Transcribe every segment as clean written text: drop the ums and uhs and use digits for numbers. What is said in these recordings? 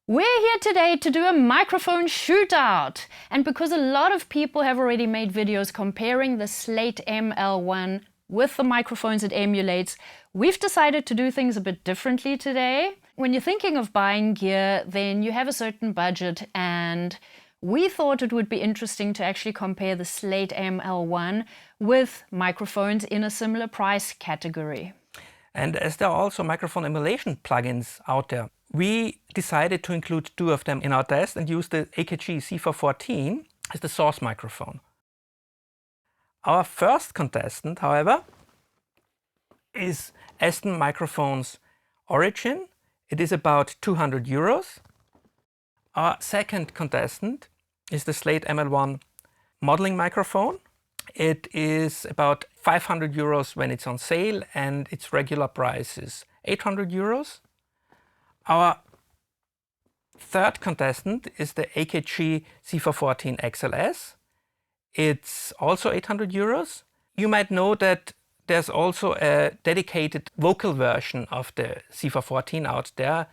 We're here today to do a microphone shootout. And because a lot of people have already made videos comparing the Slate ML1 with the microphones it emulates, we've decided to do things a bit differently today. When you're thinking of buying gear, then you have a certain budget, and we thought it would be interesting to actually compare the Slate ML1 with microphones in a similar price category. And as there are also microphone emulation plugins out there, we decided to include two of them in our test and use the AKG C414 as the source microphone. Our first contestant, however, is Aston Microphones Origin. It is about 200 euros. Our second contestant is the Slate ML1 modeling microphone. It is about 500 euros when it's on sale, and its regular price is 800 euros. Our third contestant is the AKG C414 XLS. It's also 800 euros. You might know that there's also a dedicated vocal version of the C414 out there,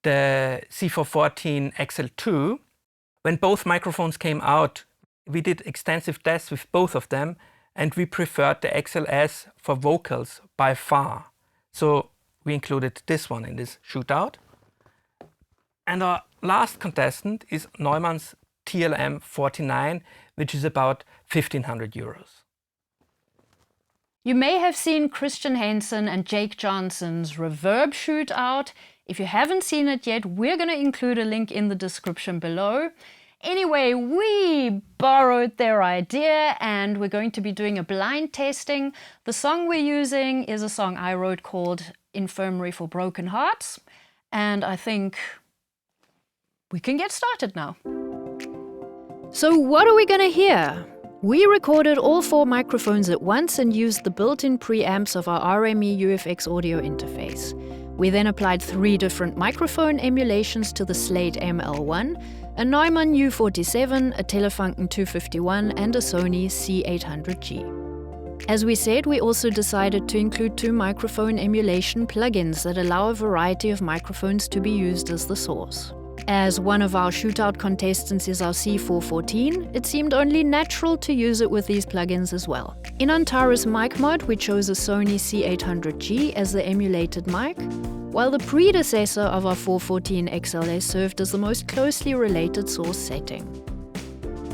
the C414 XL2. When both microphones came out, we did extensive tests with both of them, and we preferred the XLS for vocals by far. So we included this one in this shootout. And our last contestant is Neumann's TLM49, which is about 1,500 euros. You may have seen Christian Henson and Jake Johnson's Reverb shootout. If you haven't seen it yet, we're going to include a link in the description below. Anyway, we borrowed their idea and we're going to be doing a blind testing. The song we're using is a song I wrote called Infirmary for Broken Hearts. And I think we can get started now. So what are we going to hear? We recorded all 4 microphones at once and used the built-in preamps of our RME UFX audio interface. We then applied 3 different microphone emulations to the Slate ML1, a Neumann U47, a Telefunken 251 and a Sony C800G. As we said, we also decided to include 2 microphone emulation plugins that allow a variety of microphones to be used as the source. As one of our shootout contestants is our C414, it seemed only natural to use it with these plugins as well. In Antares mic mod, we chose a Sony C800G as the emulated mic, while the predecessor of our 414 XLS served as the most closely related source setting.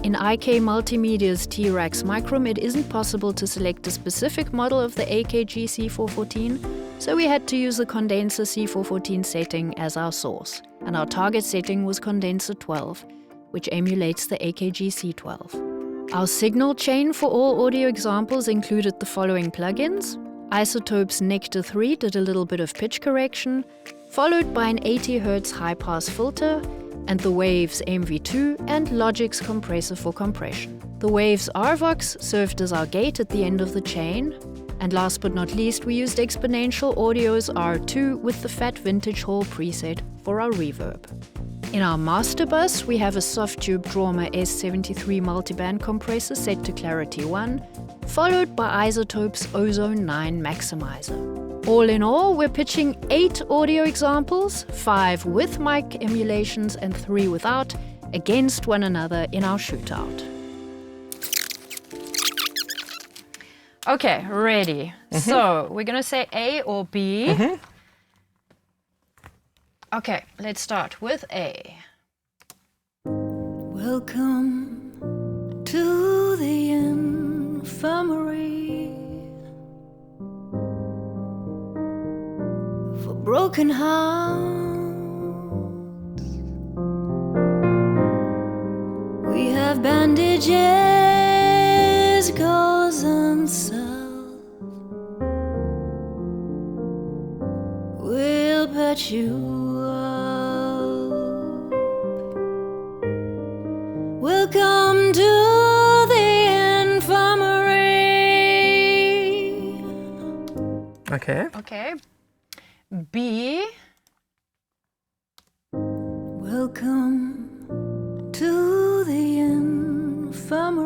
In IK Multimedia's T-Rex Microm, it isn't possible to select a specific model of the AKG C414, so we had to use the condenser C414 setting as our source, and our target setting was condenser 12, which emulates the AKG C12. Our signal chain for all audio examples included the following plugins. Isotope's Nectar 3 did a little bit of pitch correction, followed by an 80 Hz high-pass filter, and the Waves MV2 and Logic's compressor for compression. The Waves RVox served as our gate at the end of the chain, and last but not least, we used Exponential Audio's R2 with the Fat Vintage Hall preset for our reverb. In our master bus, we have a Softube Drama S73 multiband compressor set to Clarity 1, followed by Isotope's Ozone 9 maximizer. All in all, we're pitching 8 audio examples, 5 with mic emulations and 3 without, against one another in our shootout. Okay, ready. So we're gonna say A or B. Okay, let's start with A. Welcome to the infirmary for broken hearts. We have bandages, gauze and salve. We'll patch you up. Welcome to the infirmary. Okay. Okay. B. Welcome to the infirmary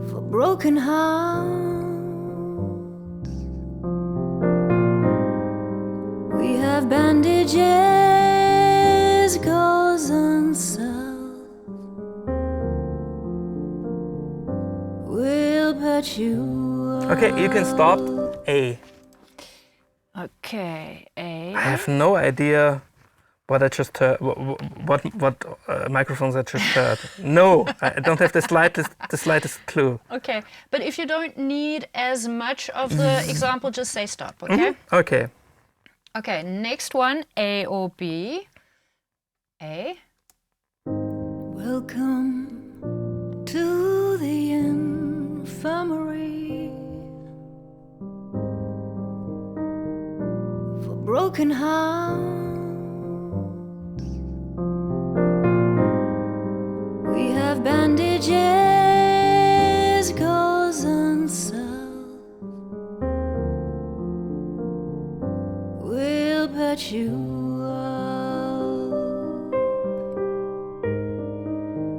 for broken hearts. have bandages, gauze and salve. We'll patch you up. Okay, you can stop. A. Okay, A. I have no idea what I just heard. What microphones I just heard. No, I don't have the slightest clue. Okay, but if you don't need as much of the example, just say stop, okay? Okay. Okay, next one, A or B. A. Welcome to the infirmary for broken hearts. We have bandages, gauze and salve. We'll patch you up.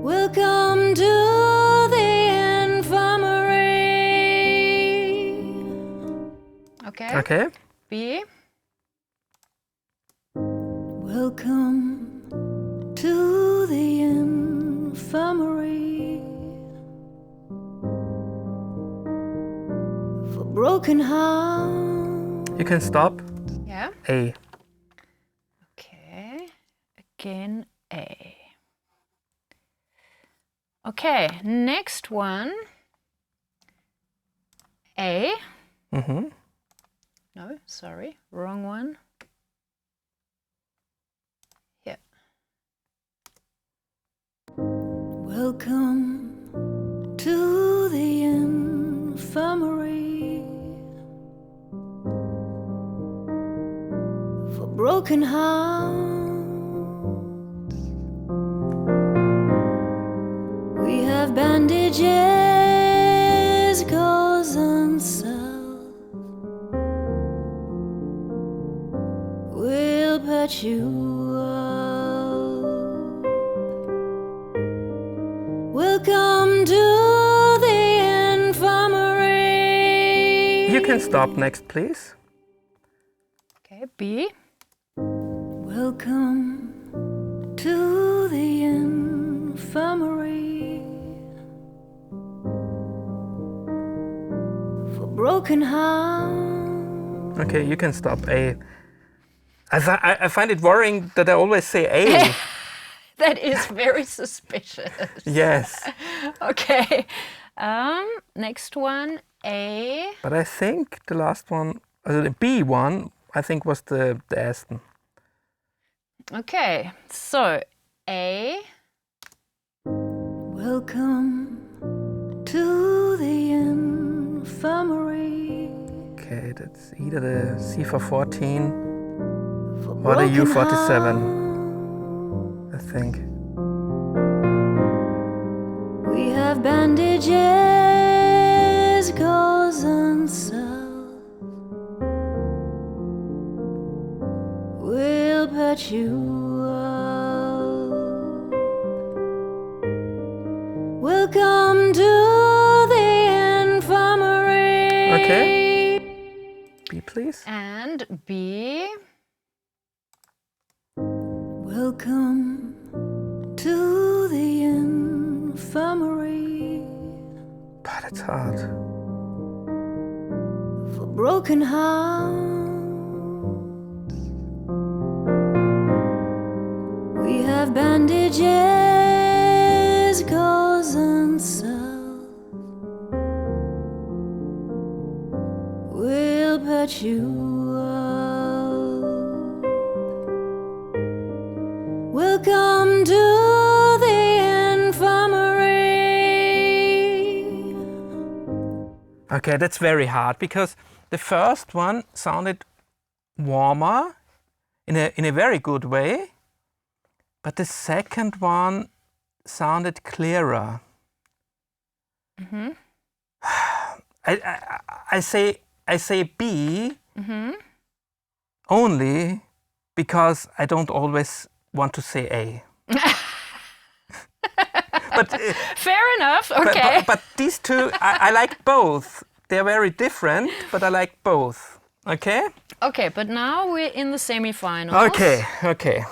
Welcome to the infirmary. Okay. Okay. B. Welcome to the infirmary for broken hearts. You can stop. Yeah. A. Okay. Again, A. Okay, next one. A. Mm-hmm. No, sorry, wrong one. Yeah. Welcome to the infirmary for broken hearts. We have bandages, gauze and salve. We'll patch you up. Welcome to the infirmary. You can stop next, please. Okay, B. Welcome to the infirmary for broken hearts. Okay, you can stop. A. I find it worrying that I always say A. That is very suspicious. Yes. Okay. Next one, A. But I think the last one, the B one, I think was the Aston. Okay, so A. Welcome to the infirmary Okay, that's either the C414 for or the broken U47, hearts. I think. We have bandages, gauze and salve. We'll patch you up. Welcome to the infirmary. Okay. B, please. And B. Welcome to the infirmary But it's hard. for broken hearts. We have bandages, gauze and salve. We'll patch you up. Welcome to the infirmary. Okay, that's very hard because the first one sounded warmer in a very good way, but the second one sounded clearer. Mm-hmm. I say B only because I don't always want to say A. But Fair enough. Okay. but these two, I like both. They're very different, but I like both. Okay? Okay, but now we're in the semi-finals. Okay, okay.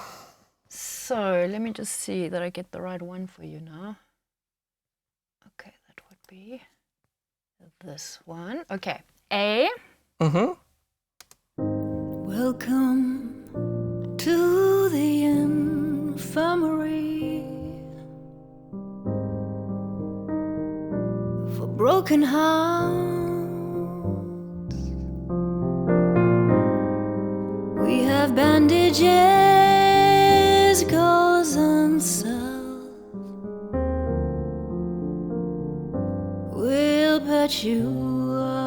So let me just see that I get the right one for you now. Okay, that would be this one. Okay, A. Mm-hmm. Welcome to the infirmary for broken hearts. We have bandages, gauze and salve. We'll patch you up.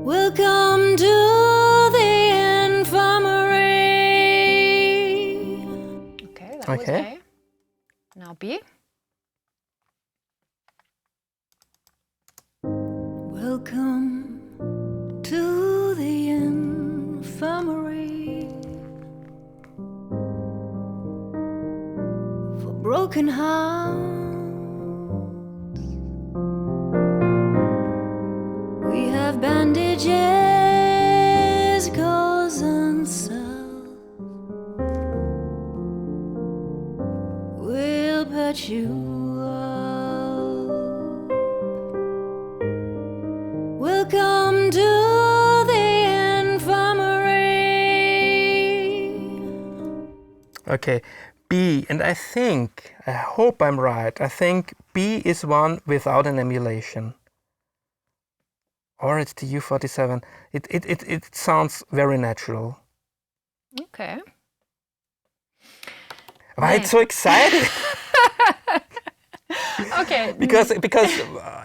Welcome to the infirmary. Okay, that was A. Now B. Welcome to the infirmary for broken hearts. We have bandages, gauze and salve. We'll patch you up. Welcome to the infirmary. Okay, B, and I hope I'm right. I think B is one without an emulation. Or it's the U47. It sounds very natural. Okay. Why it's so exciting? Okay. because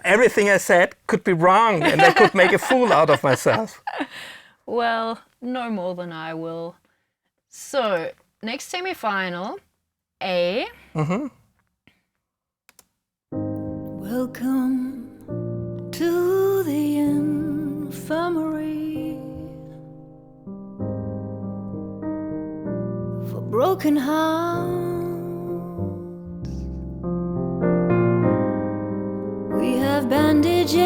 everything I said could be wrong and I could make a fool out of myself. Well, no more than I will. So, next semi-final, A. Mm-hmm. Welcome to the infirmary for broken hearts. We have bandages,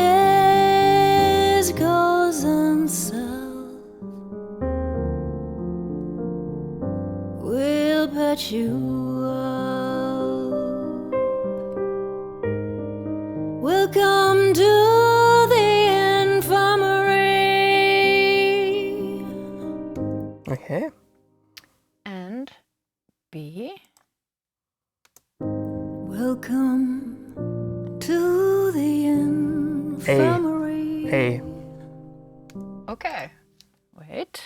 gauze and salve. We'll patch you up. Welcome to the infirmary. Okay. And B. Welcome to the infirmary. A. Okay. Wait.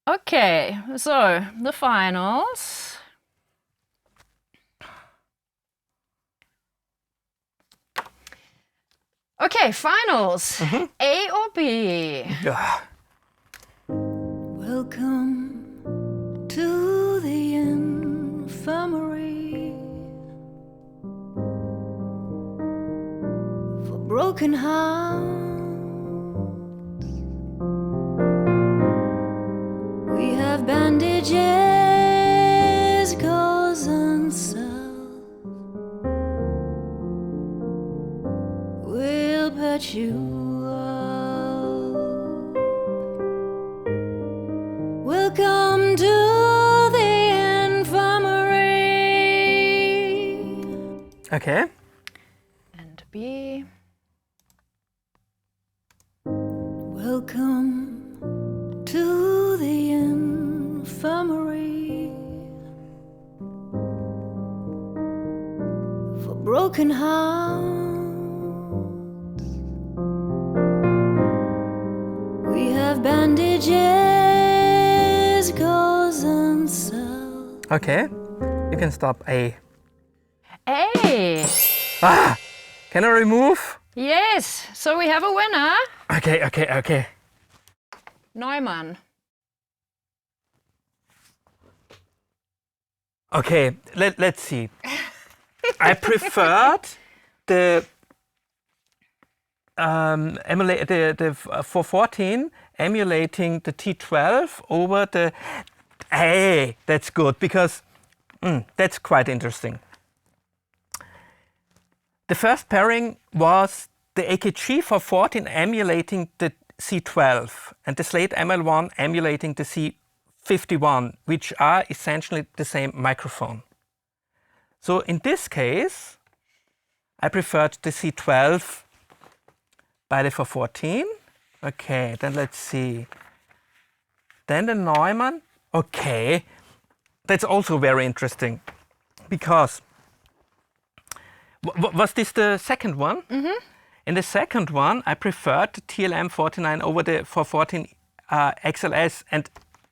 Okay, so the finals. Okay, finals. A or B? Yeah. Welcome to the infirmary for broken hearts. We have bandages, gauze and salve. We'll patch you up. Welcome to the infirmary. Okay. And B. Welcome to the infirmary for broken hearts. We have bandages, gauze and salve. Okay. You can stop A. A. Ah! Can I remove? Yes, so we have a winner. Okay. Neumann. Okay, let's see. I preferred the 414 emulating the T12 over the... Hey, that's good because that's quite interesting. The first pairing was the AKG C414 emulating the C12 and the Slate ML1 emulating the C51, which are essentially the same microphone. So in this case, I preferred the C12 by the 414. Okay, then let's see. Then the Neumann. Okay, that's also very interesting because was this the second one? Mm-hmm. In the second one, I preferred the TLM49 over the 414 XLS, and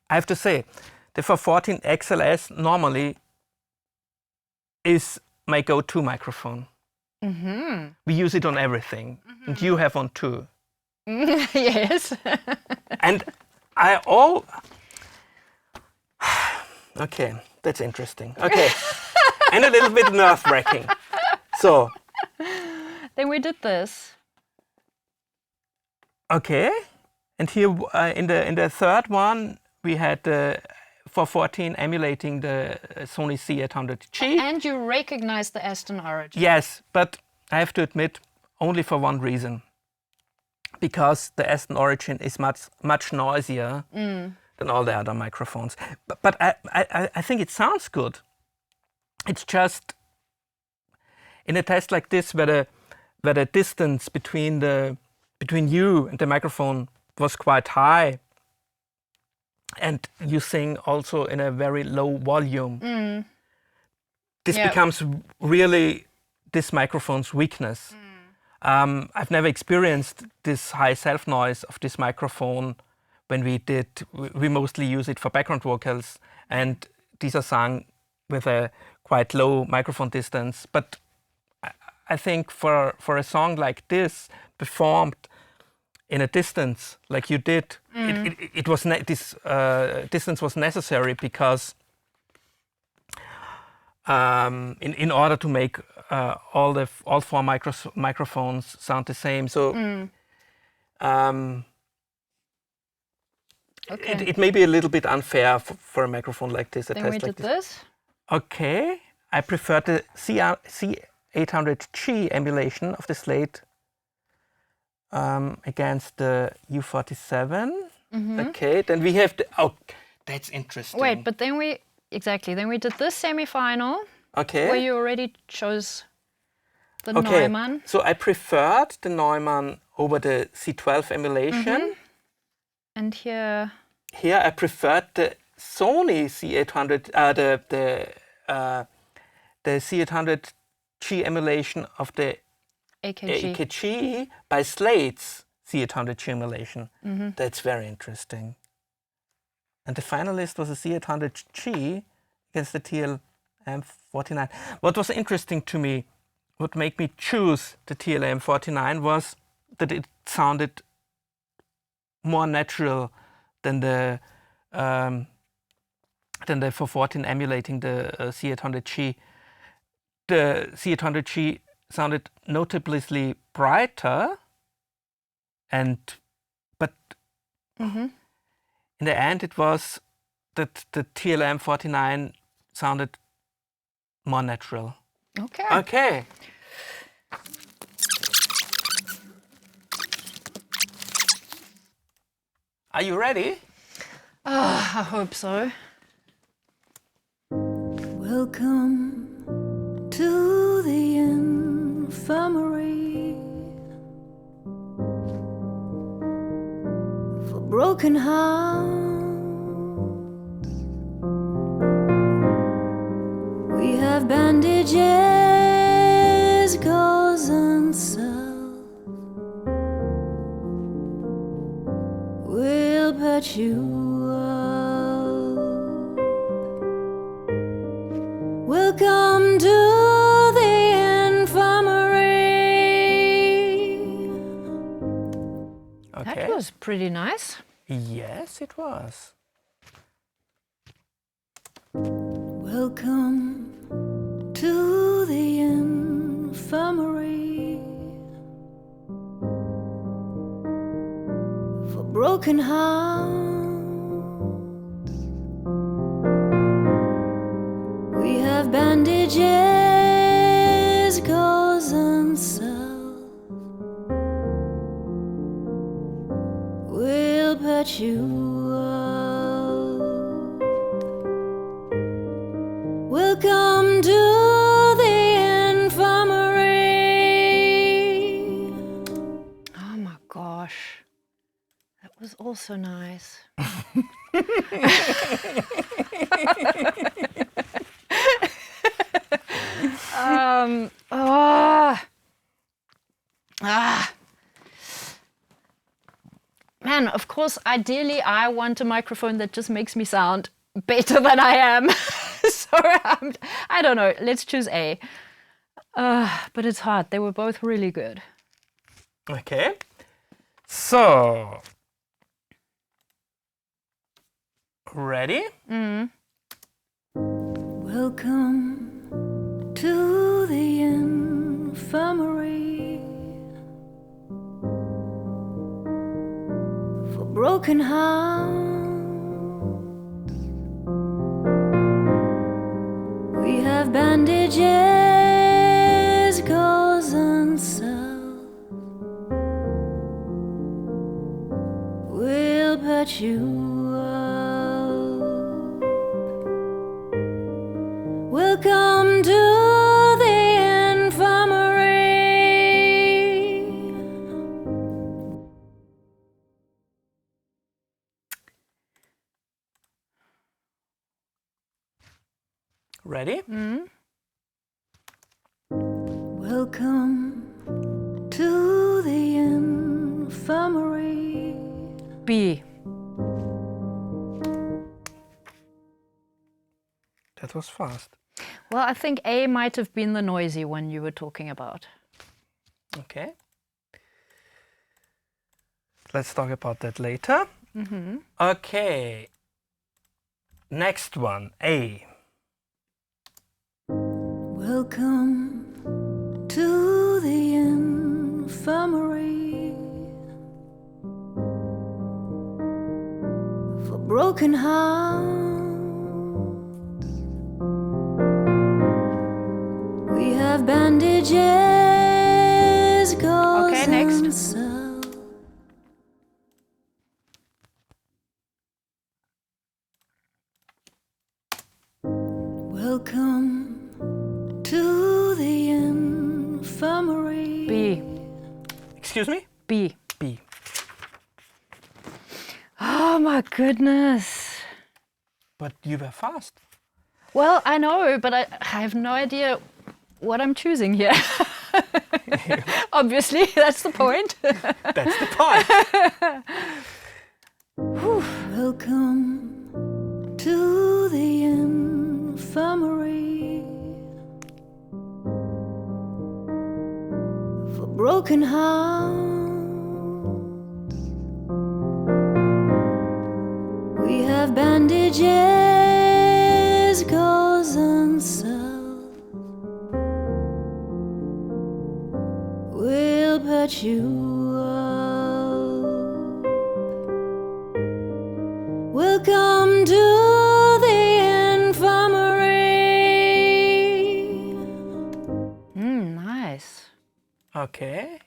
I have to say, the 414 XLS normally is my go-to microphone. Mm-hmm. We use it on everything, and you have one too. Yes. And okay, that's interesting. Okay, and a little bit nerve-wracking. So. Then we did this. Okay, and here in the third one we had the 414 emulating the Sony C800G. And you recognize the Aston origin. Yes, but I have to admit, only for one reason. Because the Aston origin is much noisier than all the other microphones. But I think it sounds good. It's just in a test like this where the distance between you and the microphone was quite high, and you sing also in a very low volume. This becomes really this microphone's weakness. I've never experienced this high self-noise of this microphone when we mostly use it for background vocals, and these are sung with a quite low microphone distance. But I think for a song like this, performed in a distance like you did, this distance was necessary because in order to make all four microphones sound the same. So it may be a little bit unfair for a microphone like this. Then we did this. Okay, I prefer the C800G emulation of the Slate against the U47. Okay, then we have the. Oh, that's interesting. Wait, but then we did this semi-final. Okay. Where you already chose the Neumann. So I preferred the Neumann over the C12 emulation. And here. Here I preferred the Sony C800, the C800G emulation of the AKG by Slate's C800G emulation. That's very interesting. And the finalist was a C800G against the TLM49. What was interesting to me, what made me choose the TLM49 was that it sounded more natural than the 414 emulating the C800G. The C800G sounded notably brighter, but in the end it was that the TLM49 sounded more natural. Okay. Are you ready? I hope so. Welcome to the infirmary for broken hearts. We have bandages, gauze and salve. We'll patch you up. Welcome to the infirmary. Okay. That was pretty nice. Yes, it was. Welcome to the infirmary for broken hearts. We have bandages, gauze and patch you up. Welcome to the infirmary. Oh my gosh. That was also nice. Man, of course, ideally, I want a microphone that just makes me sound better than I am. So I don't know. Let's choose A. But it's hard. They were both really good. Okay. So, ready? Welcome to the infirmary for broken hearts. We have bandages, gauze and salve. We'll patch you up. Welcome to the infirmary. Ready? Welcome to the infirmary. B. That was fast. Well, I think A might have been the noisy one you were talking about. Okay. Let's talk about that later. Okay. Next one, A. Welcome to the infirmary for broken hearts. We have bandages, gauze Okay, next. and salve. Welcome to the infirmary. B. Excuse me? B. B. Oh my goodness. But you were fast. Well, I know, but I have no idea what I'm choosing here. Obviously, that's the point. That's the point. Welcome to the infirmary for broken hearts. We have bandages, gauze and salve. We'll patch you up. Welcome to the infirmary. Nice. Okay.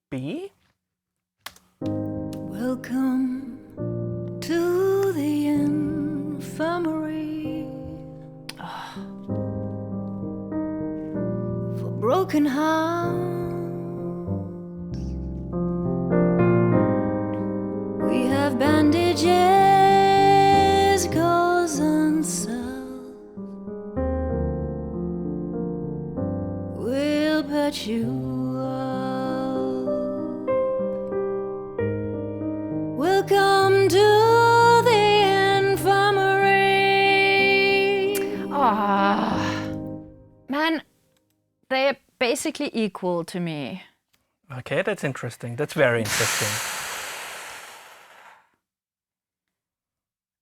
B. Welcome to the infirmary for broken hearts. We have bandages, gauze and salve. We'll patch you up. Welcome to the infirmary. Man, they're basically equal to me. Okay, that's interesting. That's very interesting.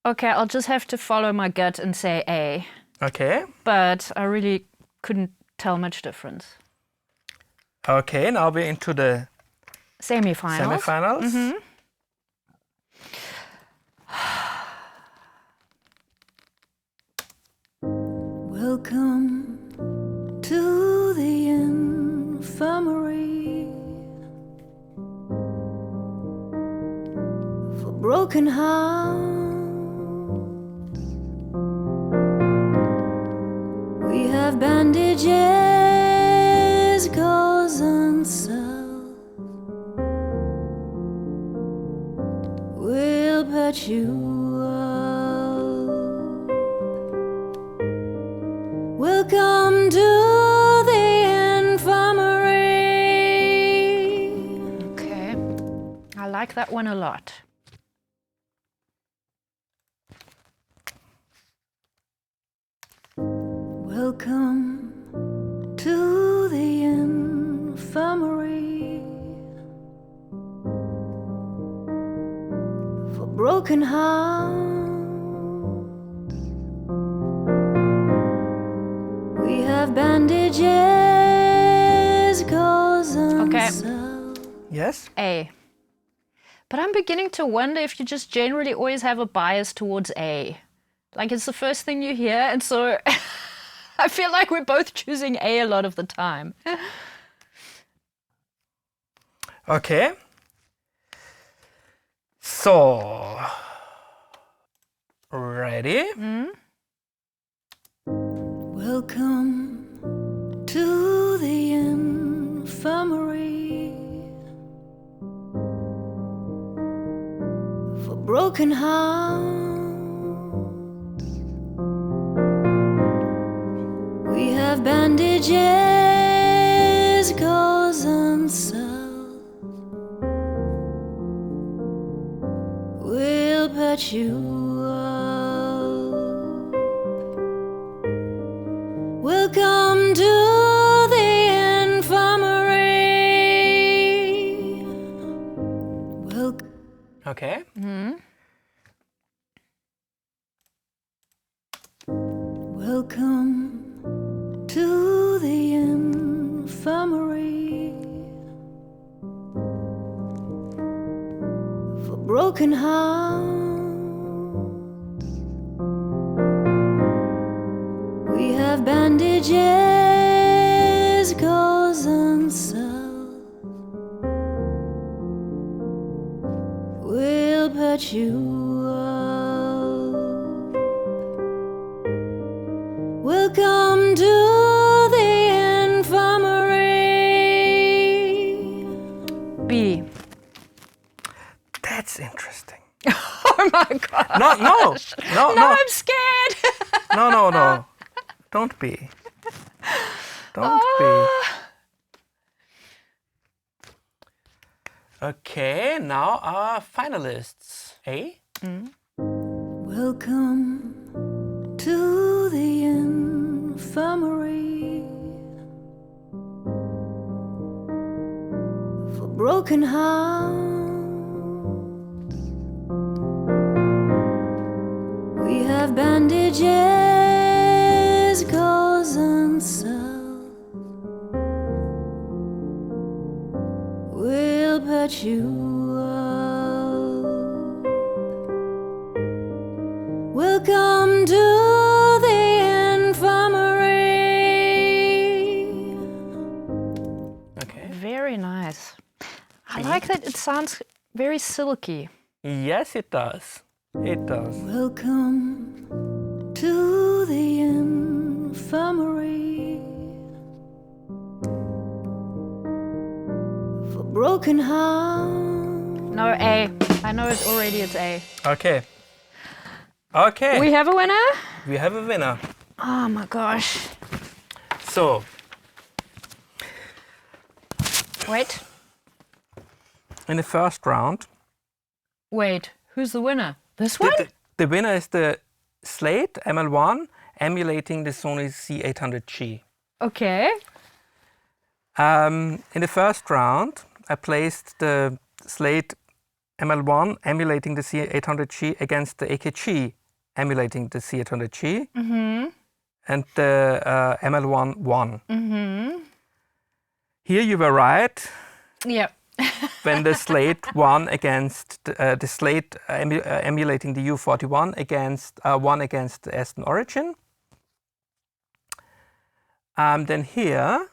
Okay, I'll just have to follow my gut and say A. Okay. But I really couldn't tell much difference. Okay, now we're into the Semifinals. semifinals. Welcome to the infirmary for broken broken hearts. We have bandages, gauze and salve. We'll patch you up. Welcome to the infirmary. Okay. I like that one a lot. Welcome to the infirmary for broken hearts. We have bandages, gauze and Okay. salve. Yes? A. But I'm beginning to wonder if you just generally always have a bias towards A. Like it's the first thing you hear, and so I feel like we're both choosing A lot of the time. Okay. So, ready? Welcome to the infirmary for broken hearts. We have bandages, gauze and salve. We'll patch you up. Welcome to the infirmary. Welcome. Okay. Welcome to the infirmary for broken hearts. We have bandages, gauze and salve. We'll patch you up. Welcome to the infirmary. B. That's interesting. Oh my god. No. No, I'm scared. No. Don't be. Don't be. Okay, now our finalists. A. Welcome to the infirmary for broken hearts. We have bandages, gauze and salve. We'll patch you up. Welcome to the infirmary. Okay. Very nice. I like that it sounds very silky. Yes, it does. It does. Welcome to the infirmary for broken hearts. No, A. I know it already, it's A. Okay. Okay. We have a winner? We have a winner. Oh my gosh. So, Wait. in the first round, Wait. Who's the winner? This one? the winner is the Slate ML1 emulating the Sony C800G. Okay. In the first round, I placed the Slate ML1 emulating the C800G against the AKG emulating the C800G, and the ML1 won. Here you were right Yeah. when the Slate won against the Slate emulating the U41 against won against the Aston Origin. Then here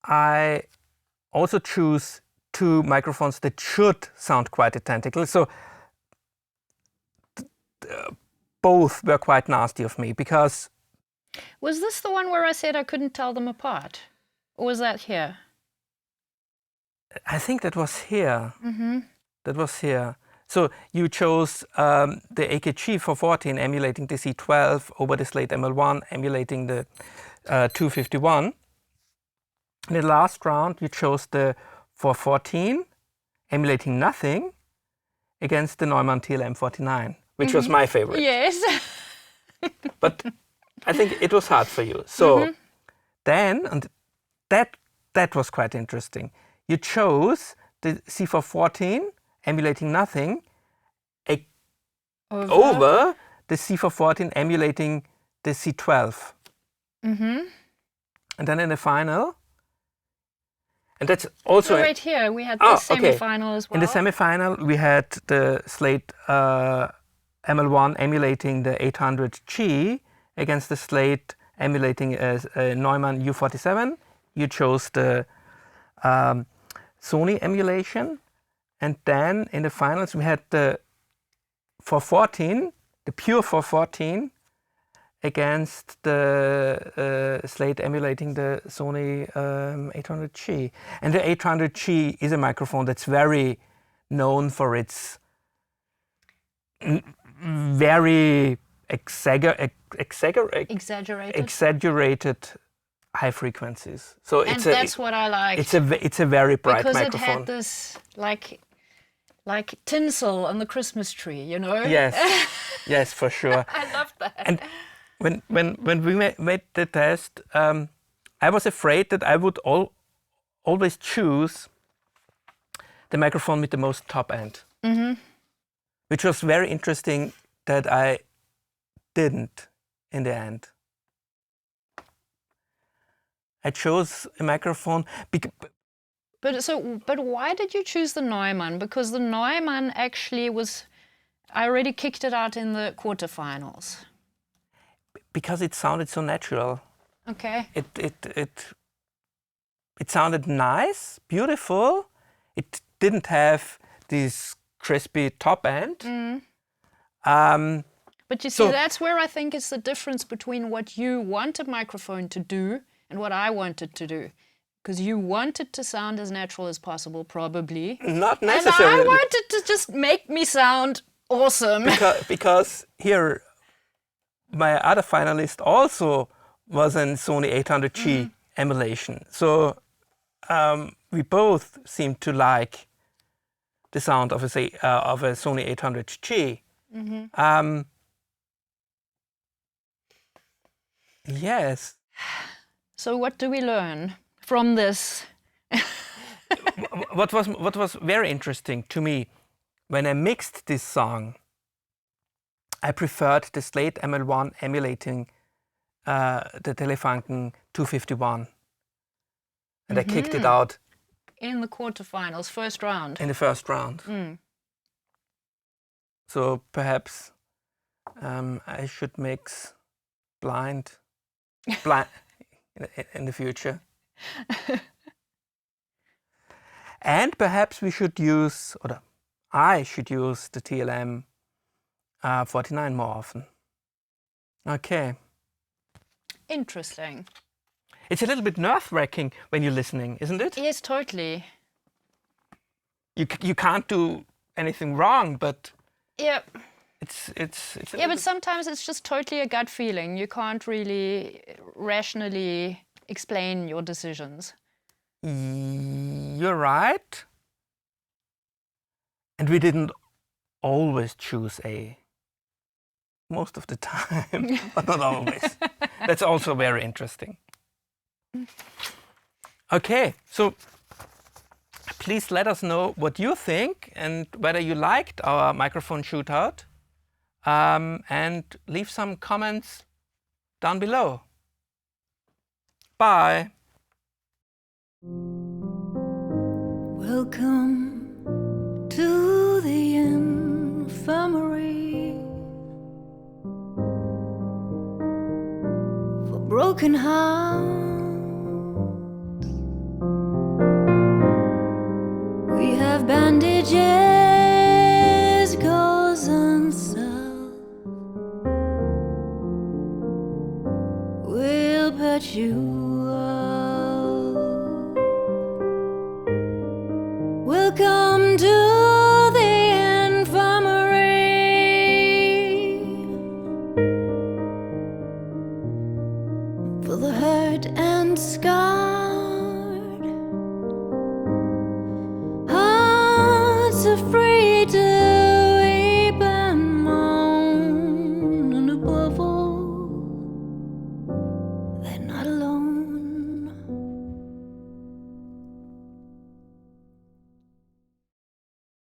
I also choose two microphones that should sound quite identical. So both were quite nasty of me because... Was this the one where I said I couldn't tell them apart? Or was that here? I think that was here. That was here. So you chose the AKG C414 emulating the C12 over the Slate ML1 emulating the 251. In the last round, you chose the 414 emulating nothing against the Neumann TLM49, which was my favorite. Yes. But I think it was hard for you. So then, and that was quite interesting. You chose the C414 emulating nothing over the C414 emulating the C12. And then in the final, and that's also... So right here, we had the semi-final as well. In the semi-final, we had the Slate ML1 emulating the 800G against the Slate emulating a Neumann U47. You chose the Sony emulation. And then in the finals, we had the 414, the pure 414, against the Slate emulating the Sony 800G. And the 800G is a microphone that's very known for its very exaggerated high frequencies. So and that's what I like. It's a very bright because microphone. Because it had this like tinsel on the Christmas tree, you know? Yes, yes, for sure. I love that. And when we made the test, I was afraid that I would always choose the microphone with the most top end, which was very interesting that I didn't in the end. I chose a microphone. But why did you choose the Neumann? Because the Neumann actually was, I already kicked it out in the quarterfinals. Because it sounded so natural. Okay. It sounded nice, beautiful. It didn't have this crispy top end. But you see, that's where I think is the difference between what you want a microphone to do and what I wanted to do. Because you wanted to sound as natural as possible, probably. Not necessarily. And I wanted to just make me sound awesome. Because here, my other finalist also was a Sony 800G emulation. So we both seemed to like the sound of a Sony 800G. Yes. So what do we learn from this? What was very interesting to me, when I mixed this song, I preferred the Slate ML1 emulating the Telefunken 251. And I kicked it out. In the quarterfinals, first round. In the first round. So perhaps I should mix blind in the future. And perhaps we should use, or I should use the TLM49 more often. Okay. Interesting. It's a little bit nerve-wracking when you're listening, isn't it? Yes, totally. You can't do anything wrong, but yeah, it's but sometimes it's just totally a gut feeling. You can't really rationally explain your decisions. You're right. And we didn't always choose A. Most of the time, but not always. That's also very interesting. Okay, so please let us know what you think and whether you liked our microphone shootout. And leave some comments down below. Bye. Welcome to the infirmary for broken hearts. perpetual. Welcome to the infirmary for the hurt and scarred.